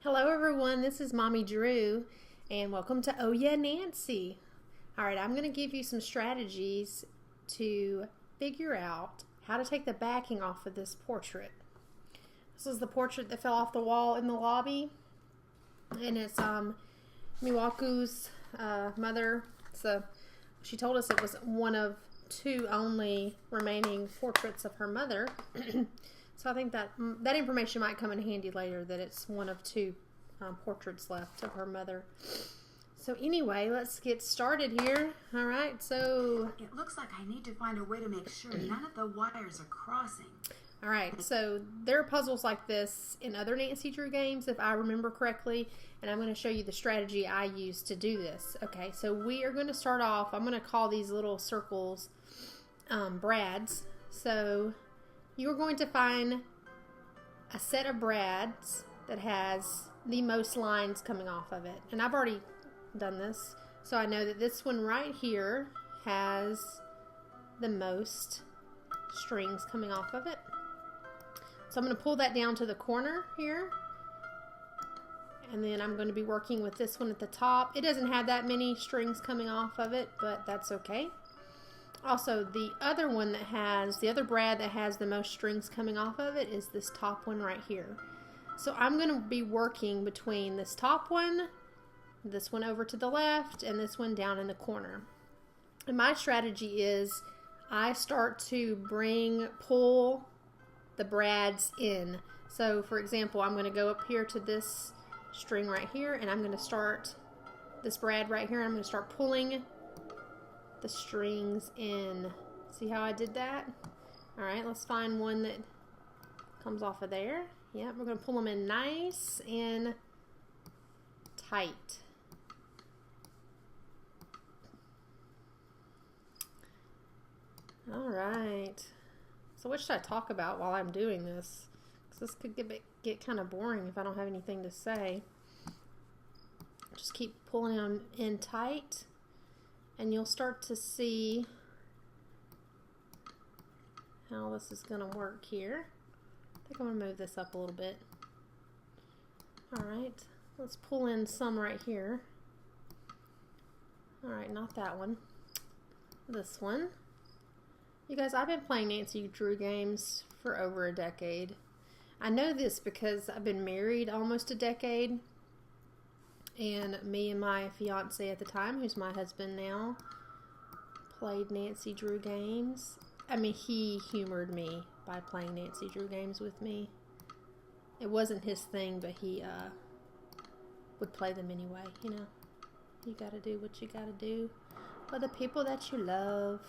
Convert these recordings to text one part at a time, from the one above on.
Hello everyone, this is Mommy Drew and welcome to Oh Yeah Nancy. Alright, I'm going to give you some strategies to figure out how to take the backing off of this portrait. This is the portrait that fell off the wall in the lobby, and it's Miwaku's mother. So she told us it was one of two only remaining portraits of her mother. So I think that information might come in handy later, that it's one of two portraits left of her mother. So anyway, let's get started here. All right, so It looks like I need to find a way to make sure none of the wires are crossing. all right, so there are puzzles like this in other Nancy Drew games, if I remember correctly, and I'm going to show you the strategy I use to do this. Okay, so we are going to start off. I'm going to call these little circles brads. So you're going to find a set of brads that has the most lines coming off of it. And I've already done this, so I know that this one right here has the most strings coming off of it. So I'm going to pull that down to the corner here. And then I'm going to be working with this one at the top. It doesn't have that many strings coming off of it, but that's okay. Also, the other one that has, the other brad that has the most strings coming off of it is this top one right here. So I'm going to be working between this top one, this one over to the left, and this one down in the corner. And my strategy is I start to pull the brads in. So for example, I'm going to go up here to this string right here, and I'm going to start this brad right here, and I'm going to start pulling the strings in. See how I did that? Alright, let's find one that comes off of there. Yep, we're going to pull them in nice and tight. Alright, so what should I talk about while I'm doing this? Because this could get kind of boring if I don't have anything to say. Just keep pulling them in tight, and you'll start to see how this is going to work here. I think I'm going to move this up a little bit. Alright, let's pull in some right here. Alright, not that one. This one. You guys, I've been playing Nancy Drew games for over a decade. I know this because I've been married almost a decade. And me and my fiance at the time, who's my husband now, played Nancy Drew games. I mean, he humored me by playing Nancy Drew games with me. It wasn't his thing, but he would play them anyway, you know. You gotta do what you gotta do for the people that you love.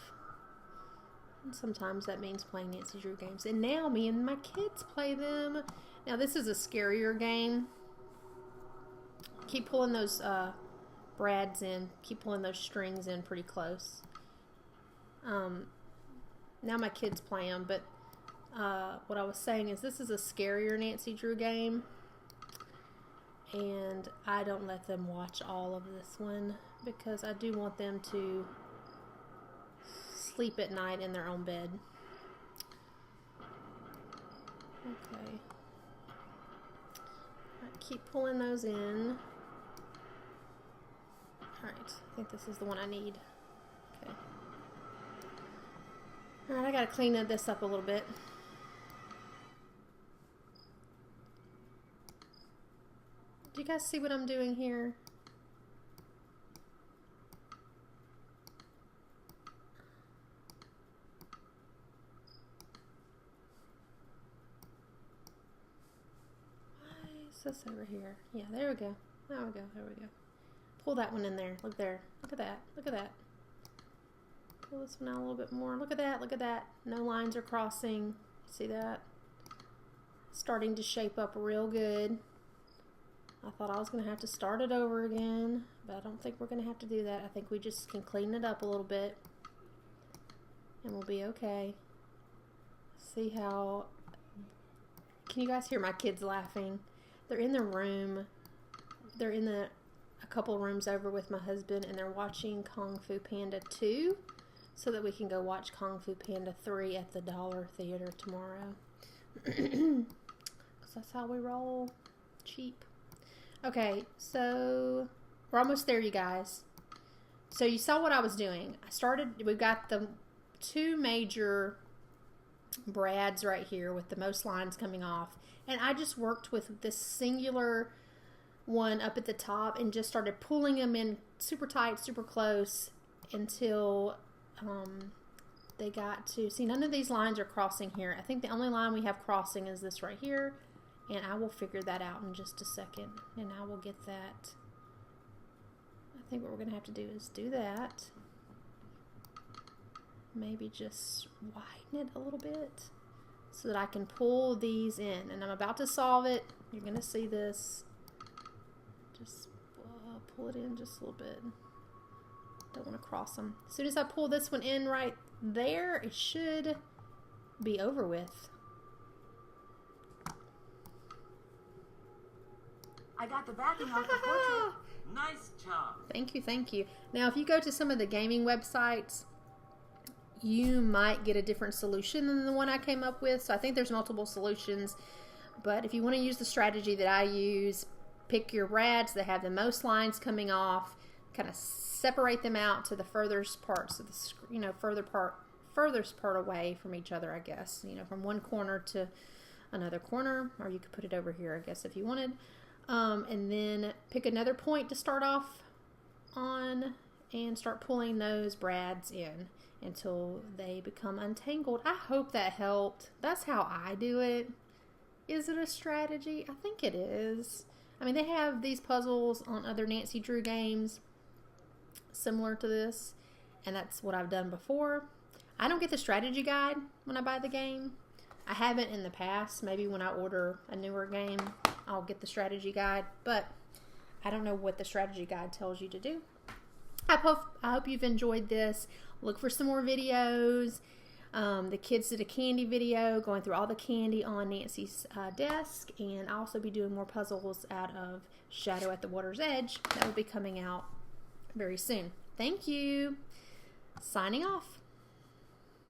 And sometimes that means playing Nancy Drew games. And now me and my kids play them. Now this is a scarier game. Keep pulling those brads in. Keep pulling those strings in pretty close. Now my kids play them, but what I was saying is this is a scarier Nancy Drew game, and I don't let them watch all of this one because I do want them to sleep at night in their own bed. Okay. Right, keep pulling those in. Alright, I think this is the one I need. Okay. Alright, I gotta clean this up a little bit. Do you guys see what I'm doing here? Why is this over here? Yeah, there we go. There we go. There we go. Pull that one in there. Look there. Look at that. Look at that. Pull this one out a little bit more. Look at that. Look at that. No lines are crossing. See that? Starting to shape up real good. I thought I was going to have to start it over again, but I don't think we're going to have to do that. I think we just can clean it up a little bit, and we'll be okay. See how... Can you guys hear my kids laughing? They're in the room. They're in a couple rooms over with my husband, and they're watching Kung Fu Panda 2 so that we can go watch Kung Fu Panda 3 at the Dollar Theater tomorrow. Because that's how we roll. Cheap. Okay, so we're almost there, you guys. So you saw what I was doing. We've got the two major brads right here with the most lines coming off. And I just worked with this singular one up at the top and just started pulling them in super tight, super close until they got to, see, none of these lines are crossing here. I think the only line we have crossing is this right here, and I will figure that out in just a second, and I will get that. I think what we're going to have to do is do that. Maybe just widen it a little bit so that I can pull these in, and I'm about to solve it. You're going to see this. Just pull it in just a little bit. Don't want to cross them. As soon as I pull this one in right there, it should be over with. I got the backing off the portrait. Nice job. Thank you, thank you. Now, if you go to some of the gaming websites, you might get a different solution than the one I came up with. So I think there's multiple solutions. But if you want to use the strategy that I use, pick your brads that have the most lines coming off, kind of separate them out to the furthest parts of the, furthest part away from each other, I guess. From one corner to another corner, or you could put it over here, I guess, if you wanted. And then pick another point to start off on and start pulling those brads in until they become untangled. I hope that helped. That's how I do it. Is it a strategy? I think it is. I mean, they have these puzzles on other Nancy Drew games similar to this, and that's what I've done before. I don't get the strategy guide when I buy the game. I haven't in the past. Maybe when I order a newer game, I'll get the strategy guide, but I don't know what the strategy guide tells you to do. I hope you've enjoyed this. Look for some more videos. The kids did a candy video going through all the candy on Nancy's desk, and I'll also be doing more puzzles out of Shadow at the Water's Edge that will be coming out very soon. Thank you. Signing off.